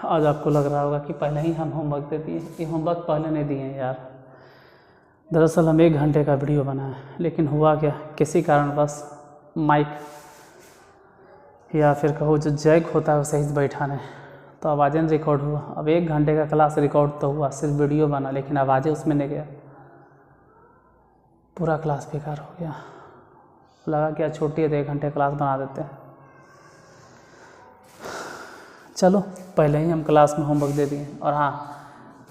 आज आपको लग रहा होगा कि पहले ही हम होमवर्क दे दिए। ये होमवर्क पहले नहीं दिए हैं यार। दरअसल हम 1 घंटे का वीडियो बनाए, लेकिन हुआ क्या, किसी कारणवश माइक या फिर कहो जो जैक होता है वो सही से बैठा नहीं, तो आवाज़ें रिकॉर्ड हुआ। अब 1 घंटे का क्लास रिकॉर्ड तो हुआ, सिर्फ वीडियो बना, लेकिन आवाज़ें उसमें नहीं गया। पूरा क्लास बेकार हो गया। लगा कि आज छुट्टी है तो 1 घंटे क्लास बना देते हैं। चलो, पहले ही हम क्लास में होमवर्क दे दिए। और हाँ,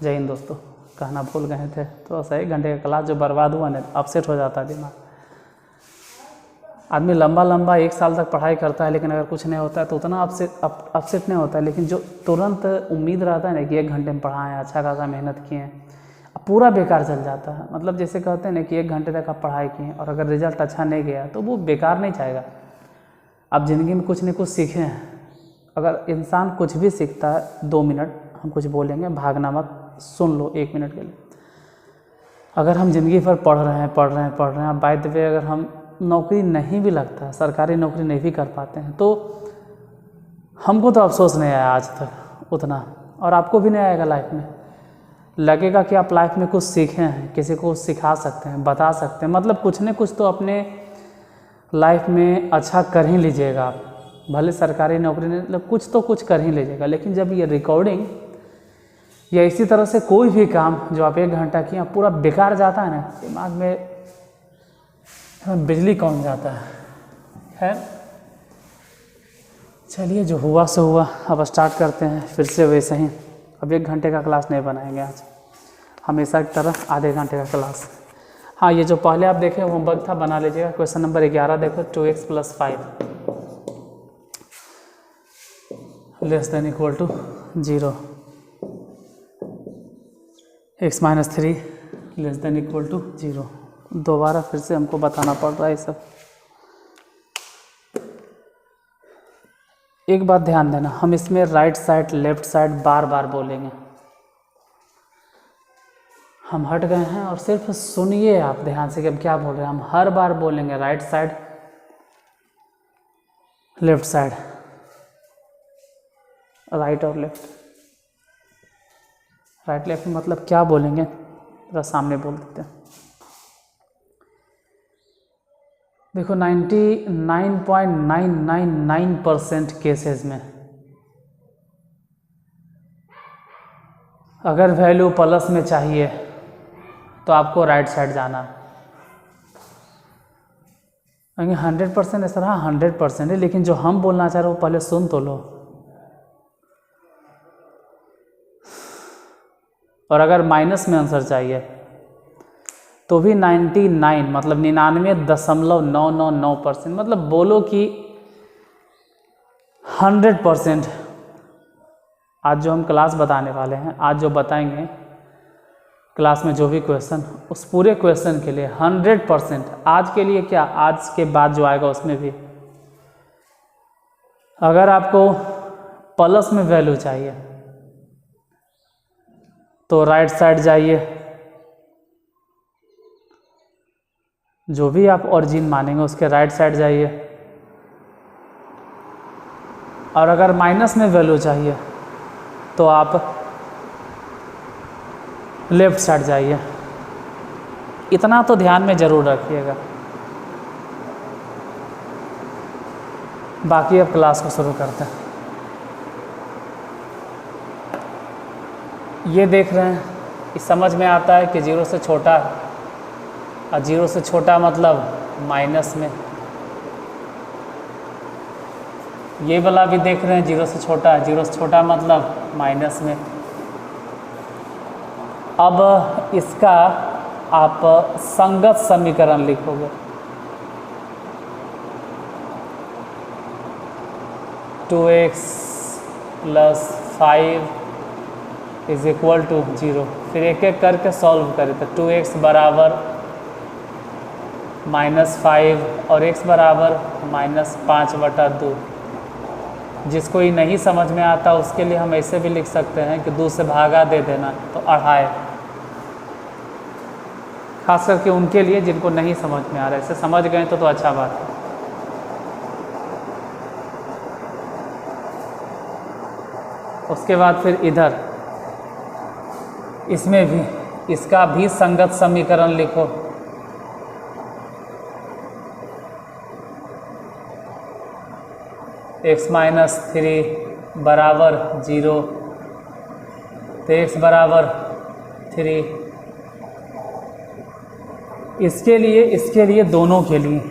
जय हिंद दोस्तों, कहना भूल गए थे। तो ऐसा 1 घंटे का क्लास जो बर्बाद हुआ ना, अपसेट हो जाता है दिमाग। आदमी लंबा 1 साल तक पढ़ाई करता है, लेकिन अगर कुछ नहीं होता है तो उतना अपसेट नहीं होता है। लेकिन जो तुरंत उम्मीद रहता है ना कि 1 घंटे में पढ़ाएं, अच्छा खासा मेहनत किए, पूरा बेकार चल जाता है। मतलब जैसे कहते हैं ना कि 1 घंटे तक आप पढ़ाई किए और अगर रिजल्ट अच्छा नहीं गया तो वो बेकार नहीं जाएगा। आप ज़िंदगी में कुछ न कुछ सीखे हैं। अगर इंसान कुछ भी सीखता है, 2 मिनट हम कुछ बोलेंगे, भागना मत, सुन लो 1 मिनट के लिए। अगर हम ज़िंदगी भर पढ़ रहे हैं, बाय द वे अगर हम नौकरी नहीं भी लगता है, सरकारी नौकरी नहीं भी कर पाते हैं, तो हमको तो अफसोस नहीं आया आज तक उतना, और आपको भी नहीं आएगा लाइफ में। लगेगा कि आप लाइफ में कुछ सीखे हैं, किसी को सिखा सकते हैं, बता सकते हैं, मतलब कुछ न कुछ तो अपने लाइफ में अच्छा कर ही लीजिएगा आप। भले सरकारी नौकरी नहीं, मतलब कुछ तो कुछ कर ही लीजिएगा। लेकिन जब ये रिकॉर्डिंग या इसी तरह से कोई भी काम जो आप 1 घंटा किया पूरा बेकार जाता है ना, दिमाग में बिजली कौन जाता है। खैर चलिए, जो हुआ सो हुआ, अब स्टार्ट करते हैं फिर से वैसे ही। अब 1 घंटे का क्लास नहीं बनाएंगे आज, हमेशा की तरह आधे घंटे का क्लास। हाँ, ये जो पहले आप देखे होमवर्क था, बना लीजिएगा। क्वेश्चन नंबर 11 देखो, 2x + 5 <= 0, x - 3 <= 0। दोबारा फिर से हमको बताना पड़ रहा है सब। एक बात ध्यान देना, हम इसमें राइट साइड लेफ्ट साइड बार बार बोलेंगे। हम हट गए हैं और सिर्फ सुनिए आप ध्यान से कि अब क्या बोल रहे हैं। हम हर बार बोलेंगे right side left side, right और लेफ्ट। राइट लेफ्ट मतलब क्या बोलेंगे, थोड़ा सामने बोल देते हैं। देखो, 99.999% केसेस में अगर वैल्यू प्लस में चाहिए तो आपको राइट साइड जाना। 100% है सर, हाँ 100% है, लेकिन जो हम बोलना चाह रहे हो पहले सुन तो लो। और अगर माइनस में आंसर चाहिए तो भी 99 मतलब 99.999%, मतलब बोलो कि 100%। आज जो हम क्लास बताने वाले हैं, आज जो बताएंगे क्लास में जो भी क्वेश्चन, उस पूरे क्वेश्चन के लिए 100%। आज के लिए क्या, आज के बाद जो आएगा उसमें भी अगर आपको प्लस में वैल्यू चाहिए तो राइट साइड जाइए, जो भी आप ओरिजिन मानेंगे उसके राइट साइड जाइए। और अगर माइनस में वैल्यू चाहिए तो आप लेफ्ट साइड जाइए। इतना तो ध्यान में ज़रूर रखिएगा। बाकी अब क्लास को शुरू करते हैं। ये देख रहे हैं, इस समझ में आता है कि 0 से छोटा, और 0 से छोटा मतलब माइनस में। ये वाला भी देख रहे हैं, 0 से छोटा है, 0 से छोटा मतलब माइनस में। अब इसका आप संगत समीकरण लिखोगे। 2x + 5 = 0। फिर एक एक करके सॉल्व करें तो 2x = -5 और x = -5/2। जिसको ये नहीं समझ में आता उसके लिए हम ऐसे भी लिख सकते हैं कि 2 से भागा दे देना, तो 2.5। खास करके उनके लिए जिनको नहीं समझ में आ रहा है। ऐसे समझ गए तो अच्छा बात है। उसके बाद फिर इधर इसमें भी इसका भी संगत समीकरण लिखो। x-3 बराबर 0, तो x बराबर 3। इसके लिए दोनों के लिए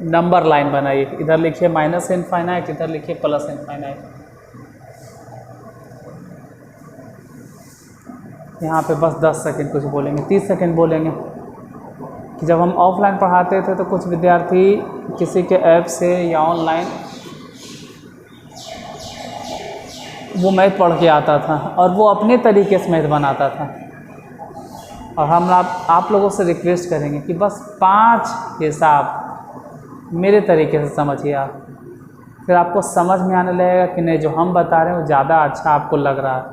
नंबर लाइन बनाइए। इधर लिखिए माइनस इनफाइनाइट, इधर लिखिए प्लस इनफाइनाइट। यहाँ पे बस 10 सेकंड कुछ बोलेंगे, 30 सेकंड बोलेंगे कि जब हम ऑफलाइन पढ़ाते थे तो कुछ विद्यार्थी किसी के ऐप से या ऑनलाइन वो मैथ पढ़ के आता था और वो अपने तरीके से मैथ बनाता था। और हम आप लोगों से रिक्वेस्ट करेंगे कि बस 5 हिसाब मेरे तरीके से समझिए आप, फिर आपको समझ में आने लगेगा कि नहीं जो हम बता रहे हैं वो ज़्यादा अच्छा आपको लग रहा है,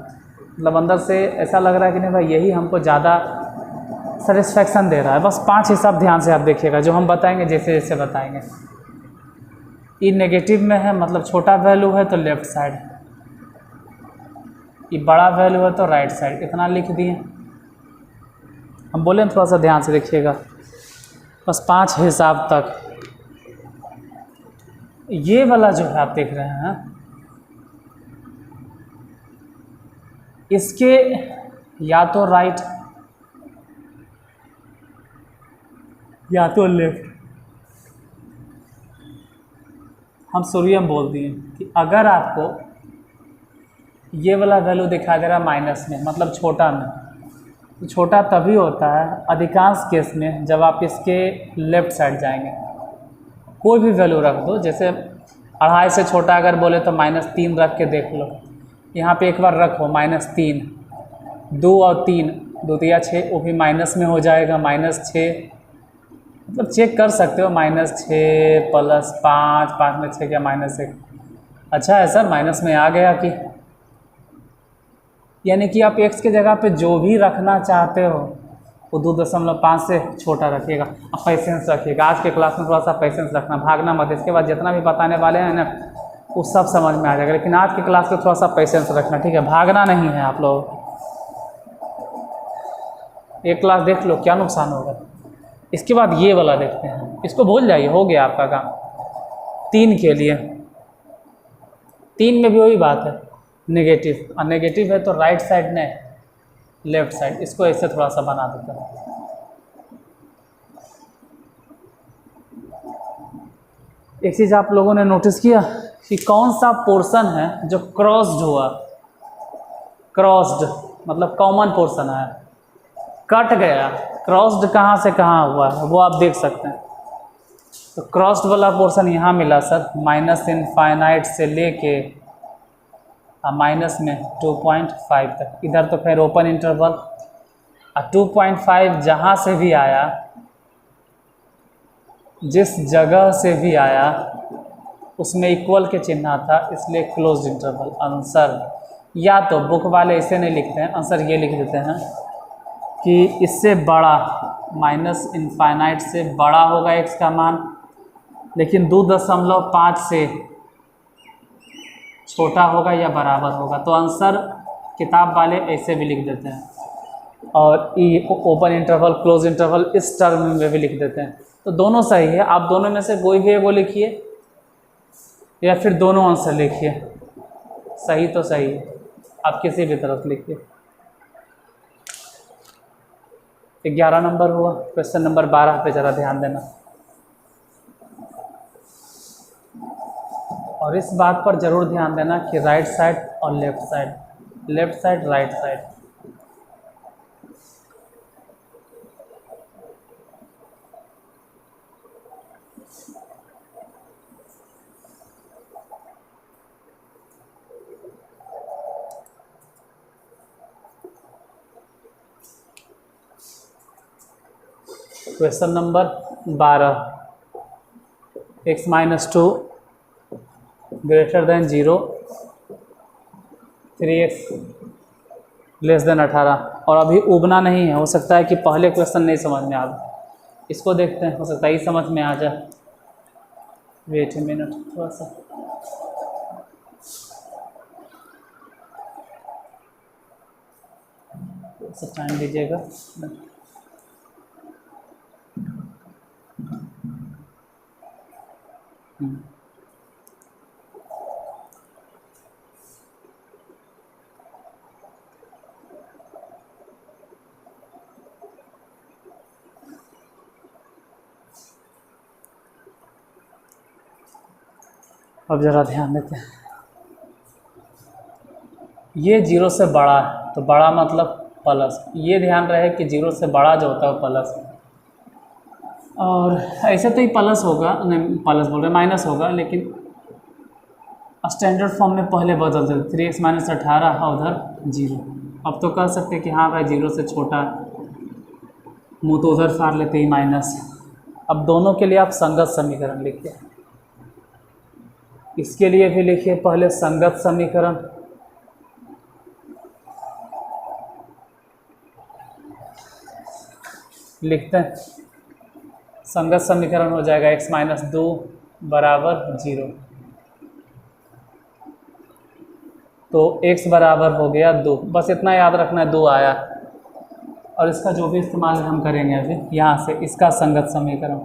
मतलब अंदर से ऐसा लग रहा है कि नहीं भाई यही हमको ज़्यादा सेटिस्फेक्शन दे रहा है। बस 5 हिसाब ध्यान से आप देखिएगा जो हम बताएंगे, जैसे जैसे बताएंगे। ई नेगेटिव में है मतलब छोटा वैल्यू है तो लेफ़्ट साइड, ये बड़ा वैल्यू है तो राइट साइड। इतना लिख दिए। हम बोले थोड़ा सा ध्यान से देखिएगा, बस 5 हिसाब तक। ये वाला जो है आप देख रहे हैं, इसके या तो राइट या तो लेफ्ट। हम शुरू में बोल दिए कि अगर आपको ये वाला वैल्यू दिखाई दे रहा है माइनस में मतलब छोटा में, तो छोटा तभी होता है अधिकांश केस में जब आप इसके लेफ़्ट साइड जाएंगे। कोई भी वैल्यू रख दो, जैसे 2.5 से छोटा अगर बोले तो -3 रख के देख लो। यहाँ पे एक बार रखो -3, 2 और 3, 2 तिया 6, वो भी माइनस में हो जाएगा -6, मतलब चेक कर सकते हो -6 + 5, 5 में 6 क्या -1। अच्छा है सर माइनस में आ गया कि, यानी कि आप x के जगह पे जो भी रखना चाहते हो वो 2.5 से छोटा रखिएगा। अब पेशेंस रखिएगा, आज के क्लास में थोड़ा सा पेशेंस रखना, भागना मत। इसके बाद जितना भी बताने वाले हैं ना वो सब समझ में आ जाएगा, लेकिन आज की क्लास में थोड़ा सा पेशेंस रखना, ठीक है? भागना नहीं है आप लोग। एक क्लास देख लो क्या नुकसान होगा। इसके बाद ये वाला देखते हैं, इसको भूल जाइए, हो गया आपका काम। 3 के लिए 3 में भी वही बात है, नेगेटिव, और नेगेटिव है तो राइट साइड ने लेफ्ट साइड। इसको ऐसे थोड़ा सा बना देते हैं। एक चीज़ आप लोगों ने नोटिस किया कि कौन सा पोर्शन है जो क्रॉस्ड हुआ, क्रॉस्ड मतलब कॉमन पोर्शन है, कट गया। क्रॉस्ड कहाँ से कहाँ हुआ है वो आप देख सकते हैं। तो क्रॉस्ड वाला पोर्शन यहाँ मिला सर, माइनस इनफाइनाइट से लेके माइनस में 2.5 तक। इधर तो खैर ओपन इंटरवल, और 2.5 जहाँ से भी आया, जिस जगह से भी आया उसमें इक्वल के चिन्ह था, इसलिए क्लोज्ड इंटरवल। आंसर या तो बुक वाले इसे नहीं लिखते हैं, आंसर ये लिख देते हैं कि इससे बड़ा, माइनस इनफाइनाइट से बड़ा होगा x का मान, लेकिन 2.5 से छोटा होगा या बराबर होगा। तो आंसर किताब वाले ऐसे भी लिख देते हैं, और ये ओपन इंटरवल क्लोज इंटरवल इस टर्म में भी लिख देते हैं। तो दोनों सही है, आप दोनों में से कोई भी वो लिखिए या फिर दोनों आंसर लिखिए, सही तो सही है, आप किसी भी तरफ लिखिए। 11 नंबर हुआ। क्वेश्चन नंबर 12 पे ज़रा ध्यान देना, और इस बात पर ज़रूर ध्यान देना कि राइट साइड और left side, left side right side. Question number 12, x-2 > 0, 3x < 18। और अभी उबना नहीं है, हो सकता है कि पहले क्वेश्चन नहीं समझ में आ जाए, इसको देखते हैं, हो सकता है ये समझ में आ जाए। वेट ए मिनट, थोड़ा सा से टाइम दीजिएगा। अब ज़रा ध्यान देते हैं, ये 0 से बड़ा है तो बड़ा मतलब प्लस, ये ध्यान रहे कि 0 से बड़ा जो होता है वो प्लस, और ऐसे तो ही प्लस होगा, नहीं प्लस बोल रहे माइनस होगा, लेकिन स्टैंडर्ड फॉर्म में पहले बदल देते 3x - 18 और उधर 0। अब तो कह सकते हैं कि हाँ भाई 0 से छोटा, मुँह तो उधर फाड़ लेते ही माइनस। अब दोनों के लिए आप संगत समीकरण लिखिए, इसके लिए भी लिखिए पहले संगत समीकरण, लिखते हैं संगत समीकरण हो जाएगा x - 2 बराबर 0, तो x बराबर हो गया 2, बस इतना याद रखना है 2 आया, और इसका जो भी इस्तेमाल हम करेंगे अभी यहाँ से, इसका संगत समीकरण,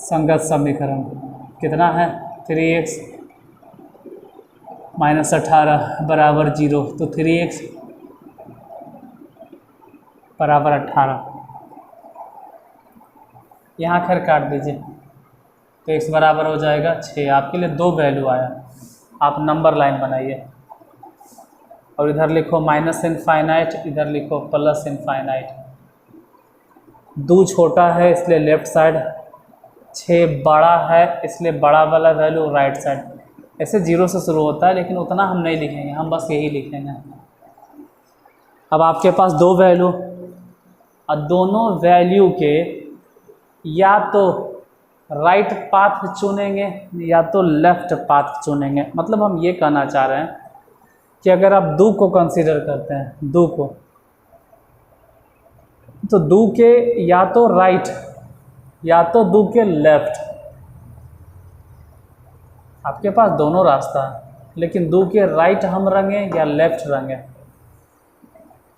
संगत समीकरण कितना है 3x - 18 बराबर 0, तो 3x बराबर 18, यहाँ खैर काट दीजिए, तो x बराबर हो जाएगा 6। आपके लिए 2 वैल्यू आया, आप नंबर लाइन बनाइए और इधर लिखो माइनस इनफाइनाइट, इधर लिखो प्लस इनफाइनाइट। 2 छोटा है इसलिए लेफ्ट साइड, 6 बड़ा है इसलिए बड़ा वाला वैल्यू राइट साइड। ऐसे 0 से शुरू होता है लेकिन उतना हम नहीं लिखेंगे, हम बस यही लिखेंगे। अब आपके पास 2 वैल्यू, और दोनों वैल्यू के या तो राइट पाथ चुनेंगे या तो लेफ्ट पाथ चुनेंगे। मतलब हम ये कहना चाह रहे हैं कि अगर आप 2 को कंसीडर करते हैं, 2 को, तो 2 के या तो राइट या तो 2 के लेफ्ट, आपके पास दोनों रास्ता है, लेकिन 2 के राइट हम रंगे या लेफ्ट रंगे,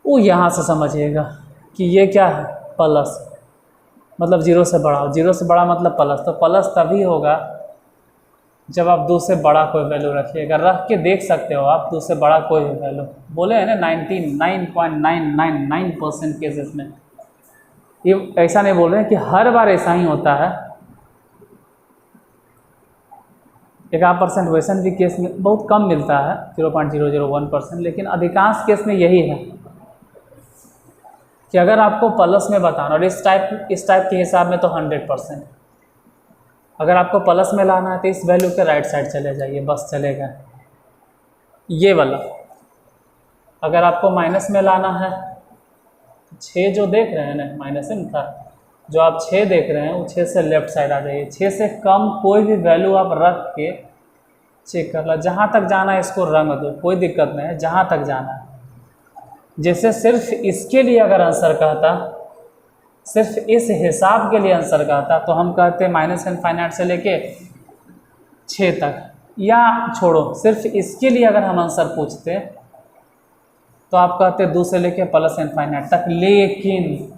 वो यहाँ से समझिएगा कि ये क्या है प्लस, मतलब 0 से बड़ा, 0 से बड़ा मतलब प्लस, तो प्लस तभी होगा जब आप 2 से बड़ा कोई वैल्यू रखिएगा। रख के देख सकते हो आप 2 से बड़ा कोई भी वैल्यू, बोले हैं ना 99.999% केसेस में, ये ऐसा नहीं बोल रहे हैं कि हर बार ऐसा ही होता है, 1% वैसे भी केस में बहुत कम मिलता है 0.001%, लेकिन अधिकांश केस में यही है कि अगर आपको प्लस में बताना, और इस टाइप के हिसाब में तो 100%, अगर आपको प्लस में लाना है तो इस वैल्यू के राइट साइड चले जाइए, बस चलेगा ये वाला। अगर आपको माइनस में लाना है, 6 जो देख रहे हैं ना माइनस में था, जो आप 6 देख रहे हैं वो 6 से लेफ्ट साइड आ जाइए। 6 से कम कोई भी वैल्यू आप रख के चेक कर लो, जहाँ तक जाना है इसको रंग दो, कोई दिक्कत नहीं है, जहाँ तक जाना है। जैसे सिर्फ इसके लिए अगर आंसर कहता, सिर्फ इस हिसाब के लिए आंसर कहता, तो हम कहते माइनस इनफाइनाइट से लेके 6 तक, या छोड़ो सिर्फ इसके लिए अगर हम आंसर पूछते तो आप कहते 2 से लेके प्लस इनफाइनाइट तक। लेकिन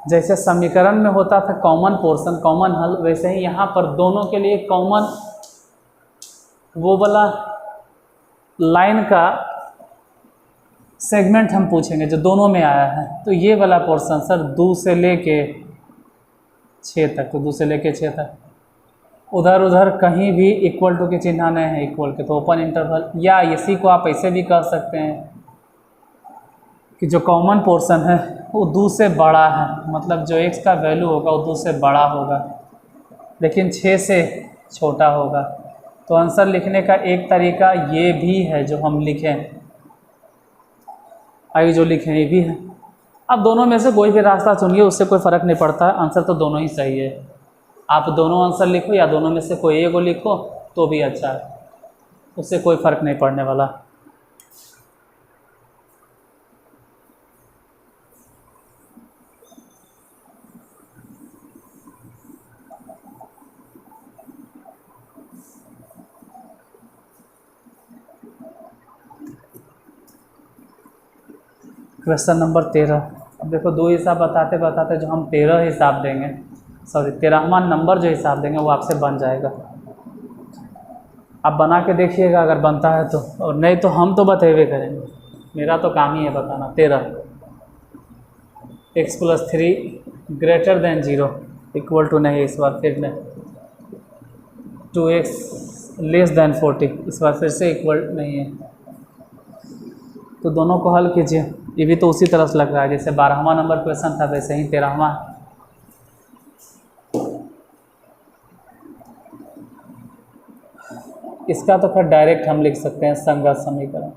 जैसे समीकरण में होता था कॉमन पोर्शन, कॉमन हल, वैसे ही यहाँ पर दोनों के लिए कॉमन वो वाला लाइन का सेगमेंट हम पूछेंगे जो दोनों में आया है। तो ये वाला पोर्शन सर 2 से लेके 6 तक, तो 2 से लेके 6 तक, उधर कहीं भी इक्वल टू के चिन्ह नहीं है, इक्वल के तो ओपन इंटरवल, या इसी को आप ऐसे भी कह सकते हैं कि जो कॉमन पोर्शन है वो 2 से बड़ा है, मतलब जो x का वैल्यू होगा वो 2 से बड़ा होगा लेकिन 6 से छोटा होगा। तो आंसर लिखने का एक तरीका ये भी है जो हम लिखें, आइए जो लिखें ये भी है। अब दोनों में से कोई भी रास्ता चुनिए, उससे कोई फ़र्क नहीं पड़ता, आंसर तो दोनों ही सही है। आप दोनों आंसर लिखो या दोनों में से कोई एक को लिखो तो भी अच्छा है, उससे कोई फ़र्क नहीं पड़ने वाला। Question number 13। अब देखो दो हिसाब बताते बताते जो हम 13 हिसाब देंगे, सॉरी 13वां नंबर जो हिसाब देंगे वो आपसे बन जाएगा। आप बना के देखिएगा अगर बनता है तो, और नहीं तो हम तो बतेबे करेंगे, मेरा तो काम ही है बताना। 13 x + 3 greater than 0 equal to नहीं, इस बार फिर नहीं 2x लेस देन 40, इस बार फिर से इक्वल नहीं है। तो दोनों को हल कीजिए। ये भी तो उसी तरह से लग रहा है जैसे 12वां नंबर क्वेश्चन था, वैसे ही 13वां। इसका तो फिर डायरेक्ट हम लिख सकते हैं संगत समीकरण,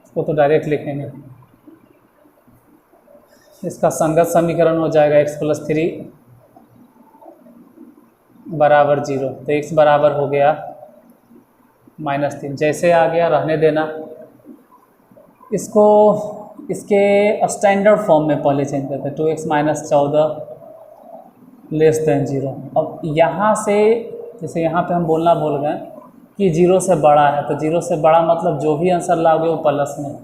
इसको तो डायरेक्ट लिखेंगे। इसका संगत समीकरण हो जाएगा x + 3 बराबर 0। तो x बराबर हो गया -3, जैसे आ गया रहने देना। इसको इसके स्टैंडर्ड फॉर्म में पहले चेंज करते हैं, 2x - 14 लेस देन 0। अब यहाँ से जैसे यहाँ पे हम बोलना भूल गए कि 0 से बड़ा है, तो 0 से बड़ा मतलब जो भी आंसर लाओगे वो प्लस में।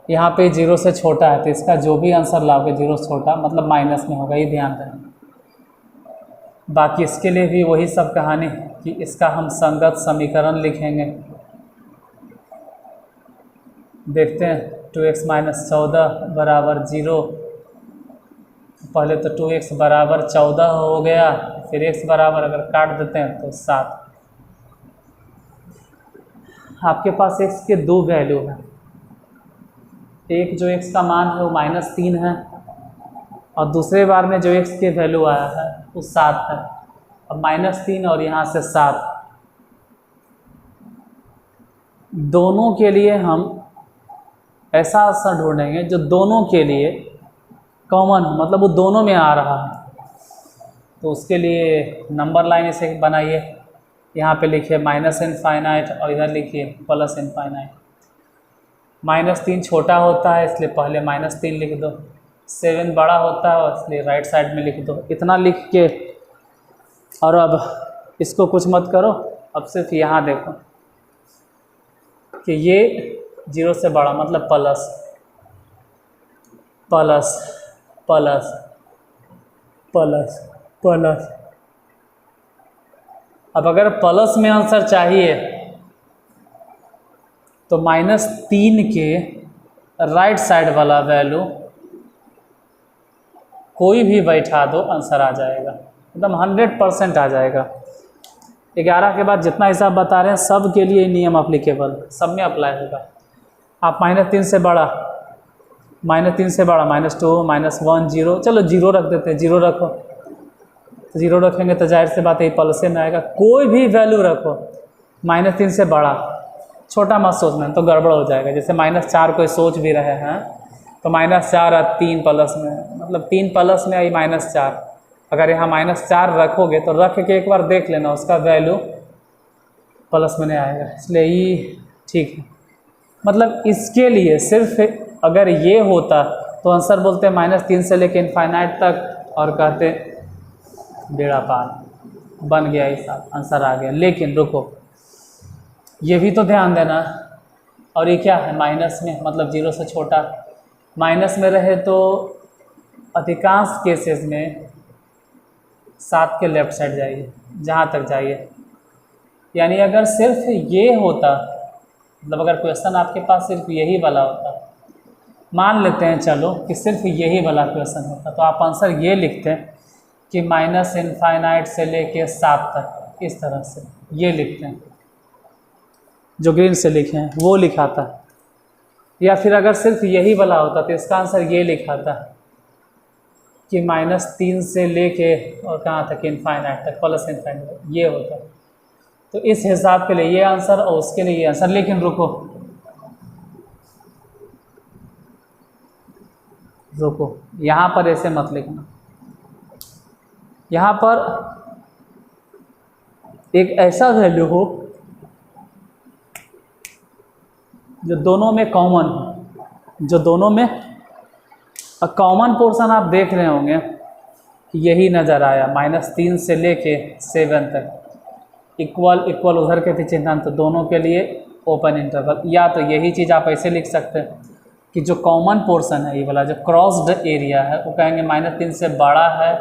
यहाँ पे 0 से छोटा है तो इसका जो भी आंसर लाओगे 0 से छोटा मतलब माइनस में होगा, ये ध्यान देना। बाकी इसके लिए भी वही सब कहानी कि इसका हम संगत समीकरण लिखेंगे। देखते हैं 2x - 14 बराबर 0। पहले तो 2x बराबर 14 हो गया, फिर x बराबर अगर काट देते हैं तो 7। आपके पास x के दो वैल्यू हैं, एक जो x का मान है वो -3 है, और दूसरे बार में जो x के वैल्यू आया है वो 7 है। अब -3 और यहाँ से 7, दोनों के लिए हम ऐसा आंसर ढूंढेंगे जो दोनों के लिए कॉमन, मतलब वो दोनों में आ रहा है। तो उसके लिए नंबर लाइन इसे बनाइए, यहाँ पे लिखिए -∞ और इधर लिखिए +∞। -3 छोटा होता है इसलिए पहले -3 लिख दो, 7 बड़ा होता है इसलिए राइट साइड में लिख दो। इतना लिख के और अब इसको कुछ मत करो, अब सिर्फ यहाँ देखो कि ये 0 से बड़ा मतलब plus plus plus plus plus. अब अगर प्लस में आंसर चाहिए तो -3 के राइट साइड वाला वैल्यू कोई भी बैठा दो आंसर आ जाएगा, एकदम 100% आ जाएगा। 11 के बाद जितना हिसाब बता रहे हैं सब के लिए नियम अप्लीकेबल, सब में अप्लाई होगा। आप -3 से बड़ा -2 -1 0, चलो 0 रख देते हैं, 0 रखो। 0 रखेंगे तो जाहिर सी बात है प्लसे में आएगा। कोई भी वैल्यू रखो -3 से बड़ा, छोटा मत सोचना तो गड़बड़ हो जाएगा। जैसे -4 कोई सोच भी रहे हैं तो -4 और 3 प्लस में, मतलब 3 प्लस में आई -4। अगर यहाँ -4 रखोगे तो रख के एक बार देख लेना उसका वैल्यू प्लस में नहीं आएगा, इसलिए ये ठीक है। मतलब इसके लिए सिर्फ अगर ये होता तो आंसर बोलते -3 से लेकर इनफाइनाइट तक और कहते बेड़ा पार, बन गया हिसाब, आंसर आ गया। लेकिन रुको, ये भी तो ध्यान देना, और ये क्या है माइनस में, मतलब 0 से छोटा। माइनस में रहे तो अधिकांश केसेस में 7 के लेफ्ट साइड जाइए जहाँ तक जाइए। यानी अगर सिर्फ ये होता, मतलब अगर क्वेश्चन आपके पास सिर्फ यही वाला होता, मान लेते हैं चलो कि सिर्फ यही वाला क्वेश्चन होता, तो आप आंसर ये लिखते हैं कि -∞ से लेके 7 तक, इस तरह से ये लिखते हैं, जो ग्रीन से लिखे हैं वो लिखाता। या फिर अगर सिर्फ यही वाला होता तो इसका आंसर ये लिखाता कि -3 से लेके और कहाँ तक, इनफाइनाइट तक, +∞ ये होता। तो इस हिसाब के लिए ये आंसर और उसके लिए ये आंसर। लेकिन रुको, यहाँ पर ऐसे मत लिखना। यहाँ पर एक ऐसा वैल्यू हो जो दोनों में कॉमन हो, जो दोनों में कॉमन पोर्शन आप देख रहे होंगे यही नज़र आया, -3 से लेके 7 तक, इक्वल इक्वल उधर के पीछे ध्यान, तो दोनों के लिए ओपन इंटरवल। या तो यही चीज़ आप ऐसे लिख सकते हैं कि जो कॉमन पोर्शन है ये वाला जो क्रॉस्ड एरिया है वो कहेंगे -3 से बड़ा है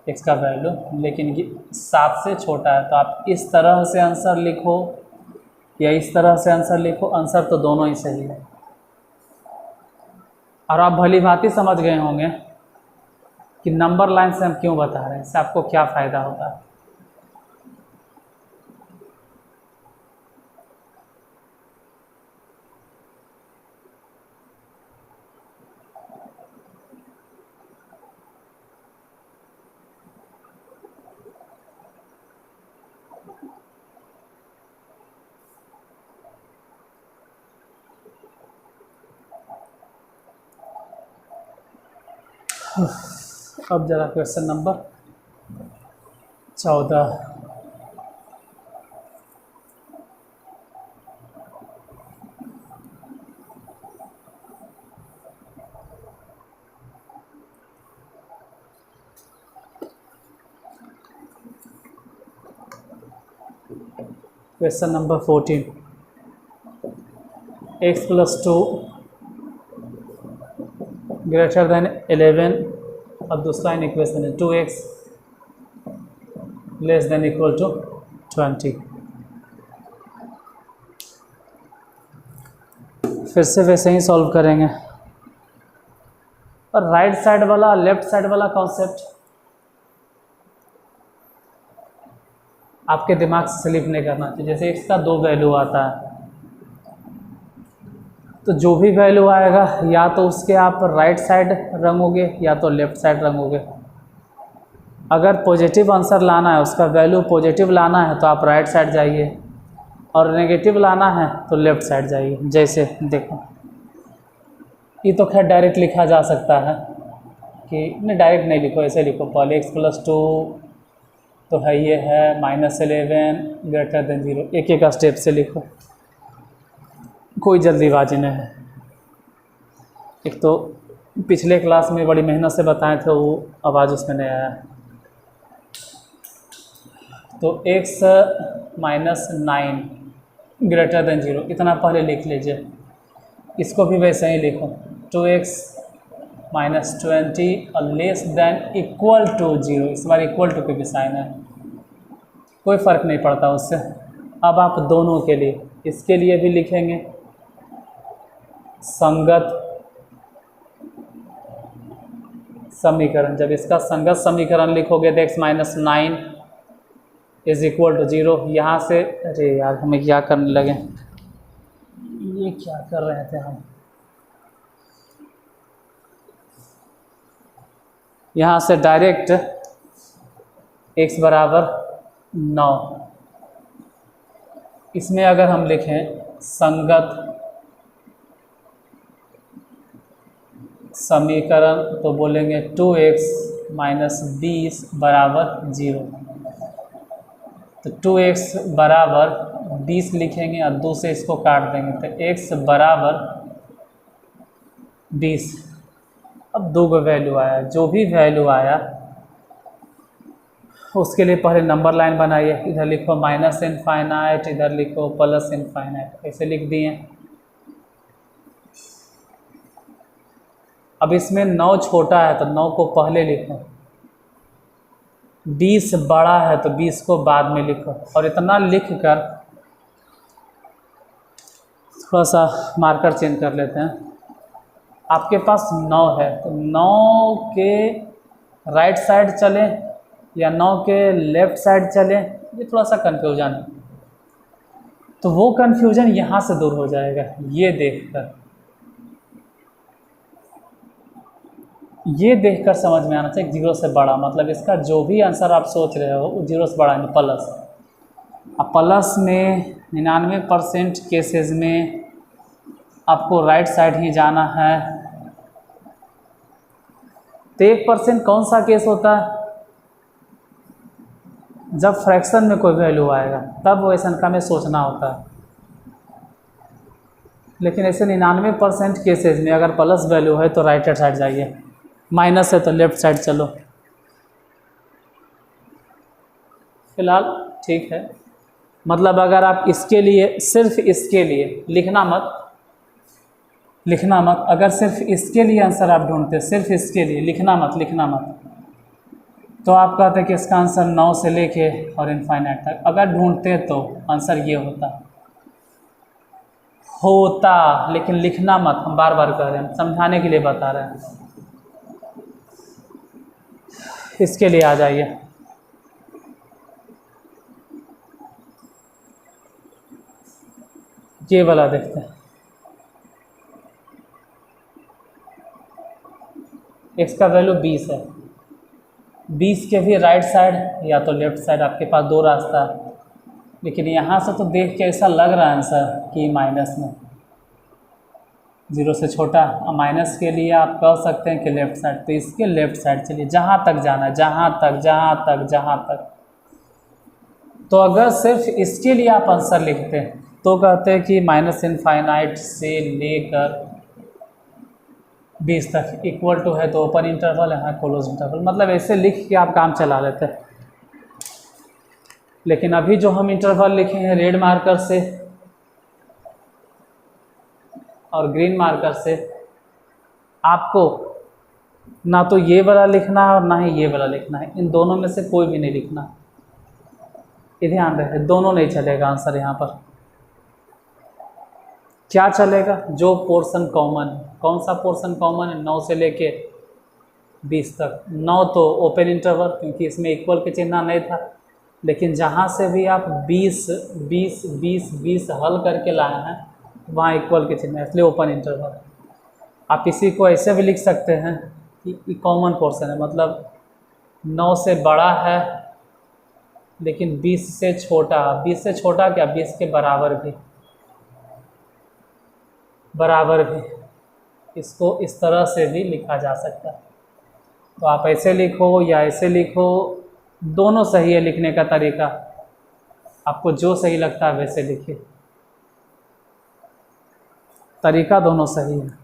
x का वैल्यू, लेकिन ये 7 से छोटा है। तो आप इस तरह से आंसर लिखो या इस तरह से आंसर लिखो, आंसर तो दोनों ही सही है। और आप भली भांति समझ गए होंगे कि नंबर लाइन से हम क्यों बता रहे हैं, इससे आपको क्या फ़ायदा होता है। अब जरा question number 14। Question number 14, x + 2 greater than 11। अब दूसरा इन इक्वेशन है 2x less than equal to 20। फिर से वैसे ही सॉल्व करेंगे। और राइट साइड वाला लेफ्ट साइड वाला कॉन्सेप्ट आपके दिमाग से स्लिप नहीं करना चाहिए। जैसे x का 2 वैल्यू आता है तो जो भी वैल्यू आएगा या तो उसके आप राइट साइड रंगोगे या तो लेफ्ट साइड रंगोगे। अगर पॉजिटिव आंसर लाना है, उसका वैल्यू पॉजिटिव लाना है तो आप राइट साइड जाइए, और नेगेटिव लाना है तो लेफ्ट साइड जाइए। जैसे देखो, ये तो खैर डायरेक्ट लिखा जा सकता है कि नहीं, डायरेक्ट नहीं लिखो, ऐसे लिखो पहले x + 2 तो है ये है -11 ग्रेटर देन 0। एक एक स्टेप से लिखो, कोई जल्दीबाजी नहीं है। एक तो पिछले क्लास में बड़ी मेहनत से बताए थे, वो आवाज़ उसमें नहीं आया। तो x - 9 ग्रेटर देन 0 इतना पहले लिख लीजिए। इसको भी वैसे ही लिखो 2x - 20 और लेस देन इक्वल टू 0। इस बार इक्वल टू के भी साइन है, कोई फ़र्क नहीं पड़ता उससे। अब आप दोनों के लिए, इसके लिए भी लिखेंगे संगत समीकरण। जब इसका संगत समीकरण लिखोगे तो x - 9 इज इक्वल टू 0। यहाँ से, अरे यार हमें क्या करने लगे, ये क्या कर रहे थे हम, यहाँ से डायरेक्ट x बराबर 9। इसमें अगर हम लिखें संगत समीकरण तो बोलेंगे 2x - 20 बराबर 0। तो 2x बराबर 20 लिखेंगे और 2 से इसको काट देंगे तो x बराबर 20। अब दो वैल्यू आया, जो भी वैल्यू आया उसके लिए पहले नंबर लाइन बनाइए। इधर लिखो -∞, इधर लिखो +∞, ऐसे लिख दिए। अब इसमें 9 छोटा है तो 9 को पहले लिखो, 20 बड़ा है तो 20 को बाद में लिखो। और इतना लिख कर थोड़ा सा मार्कर चेंज कर लेते हैं। आपके पास 9 है तो 9 के राइट साइड चलें या 9 के लेफ़्ट साइड चलें, ये थोड़ा सा कन्फ्यूजन है। तो वो कन्फ्यूजन यहाँ से दूर हो जाएगा। ये देखकर समझ में आना चाहिए 0 से बड़ा, मतलब इसका जो भी आंसर आप सोच रहे हो वो 0 से बड़ा है, प्लस। अब प्लस में 99% केसेस में आपको राइट साइड ही जाना है। तो 1% कौन सा केस होता है, जब फ्रैक्शन में कोई वैल्यू आएगा तब वो ऐसा में सोचना होता है। लेकिन ऐसे 99% केसेस में अगर प्लस वैल्यू है तो राइट साइड जाइए, माइनस है तो लेफ्ट साइड चलो। फिलहाल ठीक है, मतलब अगर आप इसके लिए, सिर्फ इसके लिए लिखना मत, अगर सिर्फ इसके लिए आंसर आप ढूंढते, सिर्फ इसके लिए लिखना मत, तो आप कहते हैं कि इसका आंसर 9 से लेके और इनफाइनाइट तक अगर ढूंढते तो आंसर ये होता, लेकिन लिखना मत। हम बार बार कह रहे हैं, समझाने के लिए बता रहे हैं। इसके लिए आ जाइए, ये वाला देखते हैं। x का वैल्यू 20 है, 20 के भी राइट साइड या तो लेफ्ट साइड, आपके पास दो रास्ता है, लेकिन यहाँ से तो देख के ऐसा लग रहा है आंसर कि माइनस में, 0 से छोटा। माइनस के लिए आप कह सकते हैं कि लेफ्ट साइड, तो इसके लेफ्ट साइड चलिए, जहाँ तक जाना है, जहाँ तक। तो अगर सिर्फ इसके लिए आप आंसर लिखते हैं तो कहते हैं कि माइनस इनफाइनाइट से लेकर 20 तक इक्वल टू है तो ओपन इंटरवल है क्लोज इंटरवल, मतलब ऐसे लिख के आप काम चला लेते हैं। लेकिन अभी जो हम इंटरवल लिखे हैं रेड मार्कर से और ग्रीन मार्कर से, आपको ना तो ये वाला लिखना है और ना ही ये वाला लिखना है, इन दोनों में से कोई भी नहीं लिखना। ये ध्यान रहे, दोनों नहीं चलेगा आंसर यहाँ पर। क्या चलेगा? जो पोर्शन कॉमन है। कौन सा पोर्शन कॉमन है? 9 से लेके 20 तक। 9 तो ओपन इंटरवल, क्योंकि इसमें इक्वल के चिन्ह नहीं था, लेकिन जहाँ से भी आप 20 हल करके लाए हैं वहाँ इक्वल के चिन्ह है, इसलिए ओपन इंटरवल। आप इसी को ऐसे भी लिख सकते हैं कि कॉमन पोर्शन है, मतलब 9 से बड़ा है लेकिन 20 से छोटा। 20 से छोटा क्या, 20 के बराबर भी, इसको इस तरह से भी लिखा जा सकता है। तो आप ऐसे लिखो या ऐसे लिखो, दोनों सही है लिखने का तरीका। आपको जो सही लगता है वैसे लिखिए, तरीका दोनों सही है।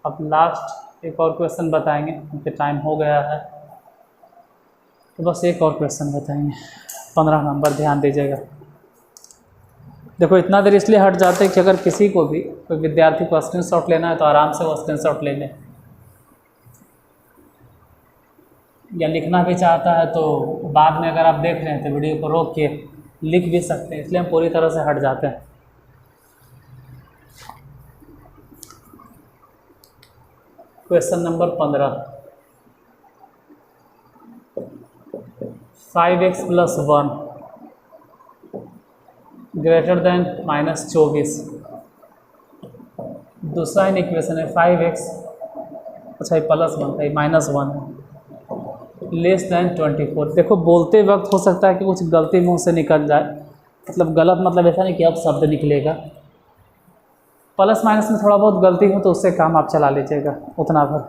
अब लास्ट एक और क्वेश्चन बताएंगे, क्योंकि टाइम हो गया है, तो बस एक और क्वेश्चन बताएंगे। 15 नंबर, ध्यान दीजिएगा। देखो इतना देर इसलिए हट जाते हैं कि अगर किसी को भी, कोई विद्यार्थी को स्क्रीनशॉट लेना है तो आराम से वो स्क्रीनशॉट ले लें, या लिखना भी चाहता है तो बाद में अगर आप देख रहे हैं तो वीडियो को रोक के लिख भी सकते हैं, इसलिए हम पूरी तरह से हट जाते हैं। Question number 15, 5x + 1 greater than -24। दूसरा इन इक्वेशन है 5x, अच्छा ये +1 था, ये -1 है, लेस देन 24। देखो बोलते वक्त हो सकता है कि कुछ गलती मुंह से निकल जाए, मतलब गलत मतलब ऐसा नहीं कि अब शब्द निकलेगा, प्लस माइनस में थोड़ा बहुत गलती हो तो उससे काम आप चला लीजिएगा उतना भर।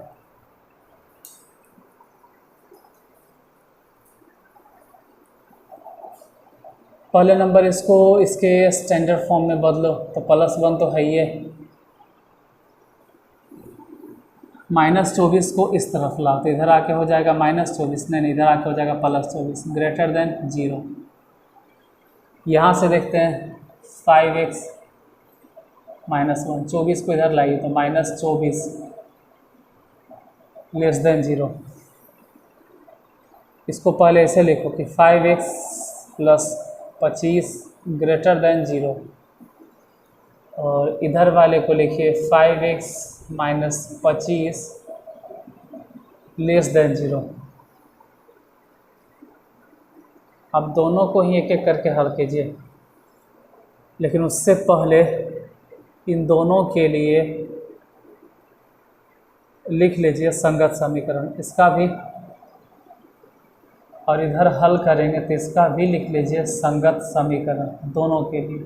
पहले नंबर इसको इसके स्टैंडर्ड फॉर्म में बदलो, तो +1 तो है ही है, -24 को इस तरफ लाओ तो इधर आके हो जाएगा -24, नहीं इधर आके हो जाएगा +24, ग्रेटर देन 0। यहाँ से देखते हैं 5x -1, 24 को इधर लाइए तो -24 लेस देन 0। इसको पहले ऐसे लिखो कि 5x + 25 ग्रेटर देन 0, और इधर वाले को लिखिए 5x - 25 लेस देन 0। अब दोनों को ही एक एक करके हल कीजिए, लेकिन उससे पहले इन दोनों के लिए लिख लीजिए संगत समीकरण। इसका भी और इधर हल करेंगे तो इसका भी लिख लीजिए संगत समीकरण दोनों के लिए।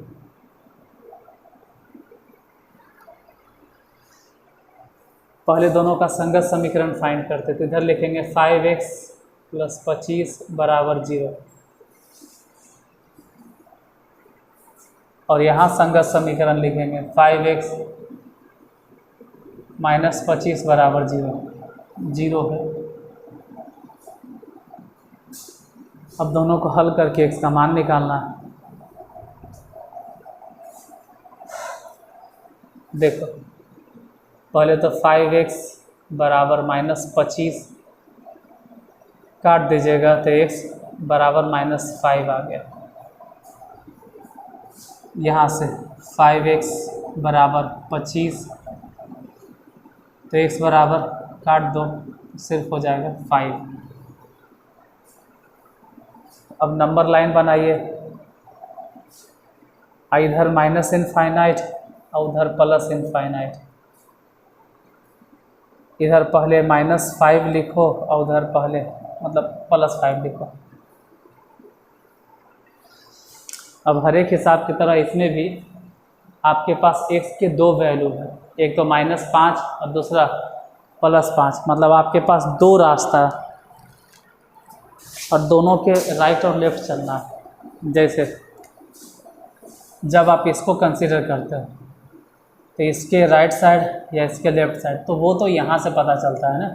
पहले दोनों का संगत समीकरण फाइंड करते तो इधर लिखेंगे 5x + 25 = 0 और यहाँ संगत समीकरण लिखेंगे 5x - 25 = 0, 0 है। अब दोनों को हल करके x का मान निकालना है। देखो पहले तो 5x = -25 काट दीजिएगा तो x = -5 आ गया। यहाँ से 5x = 25 तो x बराबर काट दो सिर्फ हो जाएगा 5। अब नंबर लाइन बनाइए, इधर -इनफाइनाइट और उधर +इनफाइनाइट। इधर पहले -5 लिखो और उधर पहले मतलब +5 लिखो। अब हर एक हिसाब की तरह इसमें भी आपके पास x के दो वैल्यू है, एक तो -5 और दूसरा +5, मतलब आपके पास दो रास्ता है और दोनों के राइट और लेफ्ट चलना है। जैसे जब आप इसको कंसीडर करते हो तो इसके राइट साइड या इसके लेफ्ट साइड, तो वो तो यहाँ से पता चलता है ना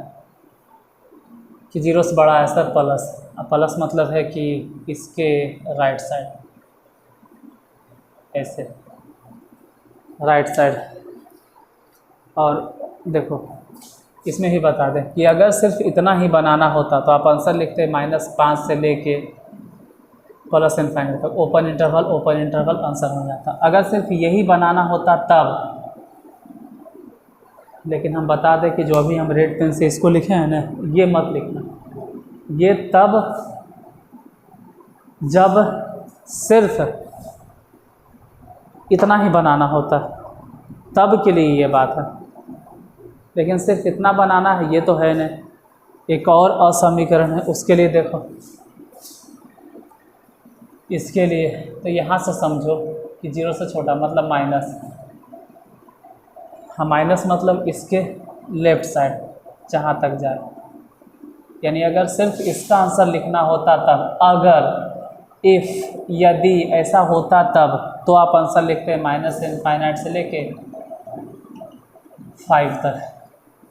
कि 0 से बड़ा है सर प्लस, प्लस मतलब है कि इसके राइट साइड, ऐसे राइट साइड। और देखो इसमें ही बता दें कि अगर सिर्फ इतना ही बनाना होता तो आप आंसर लिखते -5 से लेके +इनफाइनाइट तक, ओपन इंटरवल आंसर हो जाता। अगर सिर्फ यही बनाना होता तब, लेकिन हम बता दें कि जो अभी हम रेड पेन से इसको लिखे हैं ना, ये मत लिखना, ये तब जब सिर्फ इतना ही बनाना होता तब के लिए ये बात है। लेकिन सिर्फ इतना बनाना है ये तो है नहीं। एक और असमीकरण है, उसके लिए देखो, इसके लिए तो यहाँ से समझो कि 0 से छोटा मतलब माइनस, हाँ माइनस मतलब इसके लेफ़्ट साइड जहाँ तक जाए, यानी अगर सिर्फ इसका आंसर लिखना होता तब, अगर इफ़ यदि ऐसा होता तब, तो आप आंसर लिखते हैं -इनफाइनाइट से लेके 5 तक।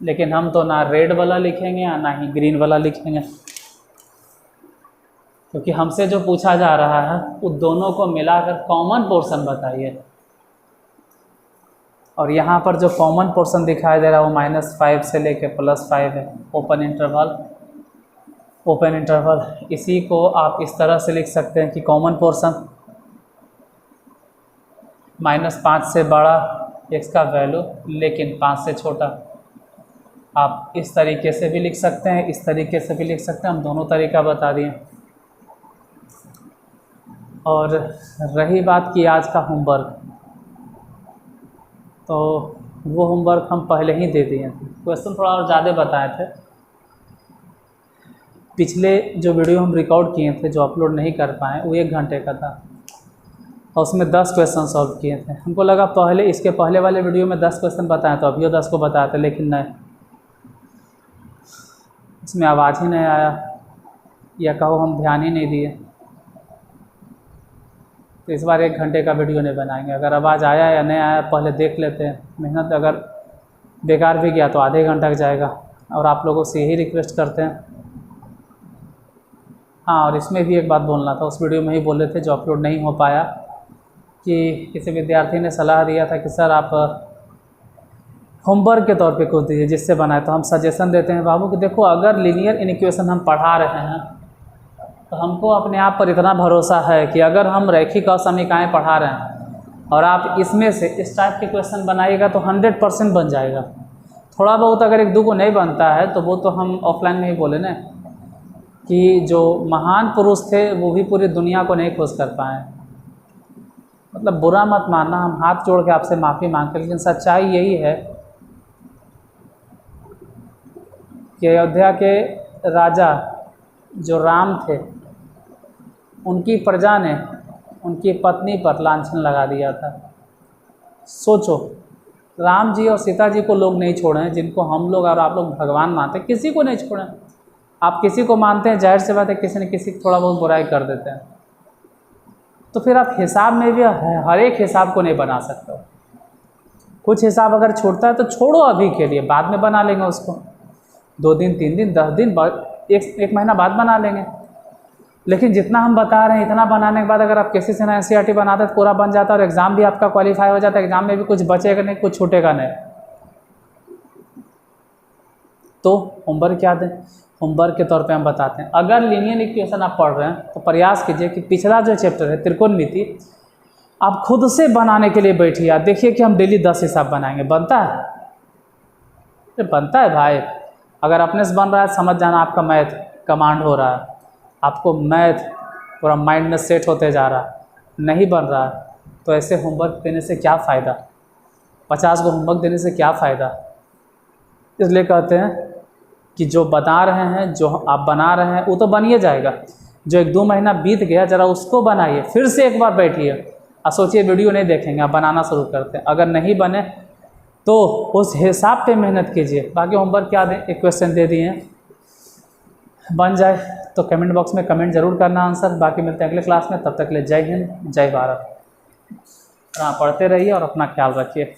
लेकिन हम तो ना रेड वाला लिखेंगे या ना ही ग्रीन वाला लिखेंगे, क्योंकि हमसे जो पूछा जा रहा है वो दोनों को मिलाकर कॉमन पोर्शन बताइए। और यहाँ पर जो कॉमन पोर्शन दिखाई दे रहा है वो -5 से लेके +5 है, ओपन इंटरवल। इसी को आप इस तरह से लिख सकते हैं कि कॉमन पोर्शन -5 से बड़ा x का वैल्यू लेकिन 5 से छोटा। आप इस तरीके से भी लिख सकते हैं, इस तरीके से भी लिख सकते हैं, हम दोनों तरीका बता दिए। और रही बात की आज का होमवर्क, तो वो होमवर्क हम पहले ही दे दिए थे, क्वेश्चन थोड़ा और ज़्यादा बताए थे। पिछले जो वीडियो हम रिकॉर्ड किए थे जो अपलोड नहीं कर पाए, वो 1 घंटे का था और उसमें 10 क्वेश्चन सॉल्व किए थे। हमको लगा पहले इसके पहले वाले वीडियो में 10 क्वेश्चन बताए तो अभी 10 को बताए थे, लेकिन नहीं, इसमें आवाज़ ही नहीं आया या कहो हम ध्यान ही नहीं दिए। तो इस बार 1 घंटे का वीडियो नहीं बनाएंगे। अगर आवाज़ आया या नहीं आया पहले देख लेते हैं, मेहनत अगर बेकार भी गया तो आधे घंटा जाएगा। और आप लोगों से यही रिक्वेस्ट करते हैं। हाँ, और इसमें भी एक बात बोलना था, उस वीडियो में ही बोले थे जो अपलोड नहीं हो पाया, कि किसी विद्यार्थी ने सलाह दिया था कि सर आप होमवर्क के तौर पे कुछ दीजिए जिससे बनाए। तो हम सजेशन देते हैं बाबू कि देखो, अगर लीनियर इक्वेशन हम पढ़ा रहे हैं तो हमको अपने आप पर इतना भरोसा है कि अगर हम रैखिक असमीकाएँ पढ़ा रहे हैं और आप इसमें से इस टाइप के क्वेश्चन बनाइएगा तो 100% बन जाएगा। थोड़ा बहुत अगर 1-2 को नहीं बनता है तो वो तो हम ऑफलाइन में ही बोले ना कि जो महान पुरुष थे वो भी पूरी दुनिया को नहीं खोज कर पाए। मतलब बुरा मत मानना, हम हाथ जोड़ के आपसे माफ़ी मांगते, लेकिन सच्चाई यही है कि अयोध्या के राजा जो राम थे उनकी प्रजा ने उनकी पत्नी पर लांछन लगा दिया था। सोचो, राम जी और सीता जी को लोग नहीं छोड़े हैं, जिनको हम लोग और आप लोग भगवान मानते हैं, किसी को नहीं छोड़े। आप किसी को मानते हैं, जाहिर सी बात है किसी न किसी की थोड़ा बहुत बुराई कर देते हैं। तो फिर आप हिसाब में भी हर एक हिसाब को नहीं बना सकते हो। कुछ हिसाब अगर छूटता है तो छोड़ो अभी के लिए, बाद में बना लेंगे उसको, 2 दिन 3 दिन 10 दिन बाद, एक महीना बाद बना लेंगे। लेकिन जितना हम बता रहे हैं इतना बनाने के बाद अगर आप किसी से ना NCERT बनाते तो पूरा बन जाता और एग्ज़ाम भी आपका क्वालिफाई हो जाता, एग्ज़ाम में भी कुछ बचेगा नहीं, कुछ छूटेगा नहीं। तो होमवर्क क्या दें? होमवर्क के तौर पे हम बताते हैं, अगर लीनियर इक्वेशन आप पढ़ रहे हैं तो प्रयास कीजिए कि पिछला जो चैप्टर है त्रिकोणमिति आप खुद से बनाने के लिए बैठिए। आप देखिए कि हम डेली 10 हिसाब बनाएंगे, बनता है? ये बनता है भाई। अगर अपने से बन रहा है समझ जाना आपका मैथ कमांड हो रहा है, आपको मैथ पूरा माइंड में सेट होते जा रहा है। नहीं बन रहा है तो ऐसे होमवर्क देने से क्या फ़ायदा, 50 को होमवर्क देने से क्या फ़ायदा। इसलिए कहते हैं कि जो बता रहे हैं, जो आप बना रहे हैं वो तो बन ही जाएगा। जो 1-2 महीना बीत गया ज़रा उसको बनाइए, फिर से एक बार बैठिए और सोचिए वीडियो नहीं देखेंगे, आप बनाना शुरू करते हैं। अगर नहीं बने तो उस हिसाब पे मेहनत कीजिए। बाकी होमवर्क क्या दें, एक क्वेश्चन दे दिए हैं, बन जाए तो कमेंट बॉक्स में कमेंट जरूर करना आंसर। बाकी मिलते हैं अगले क्लास में, तब तक के लिए जय हिंद जय भारत। पढ़ते रहिए और अपना ख्याल रखिए।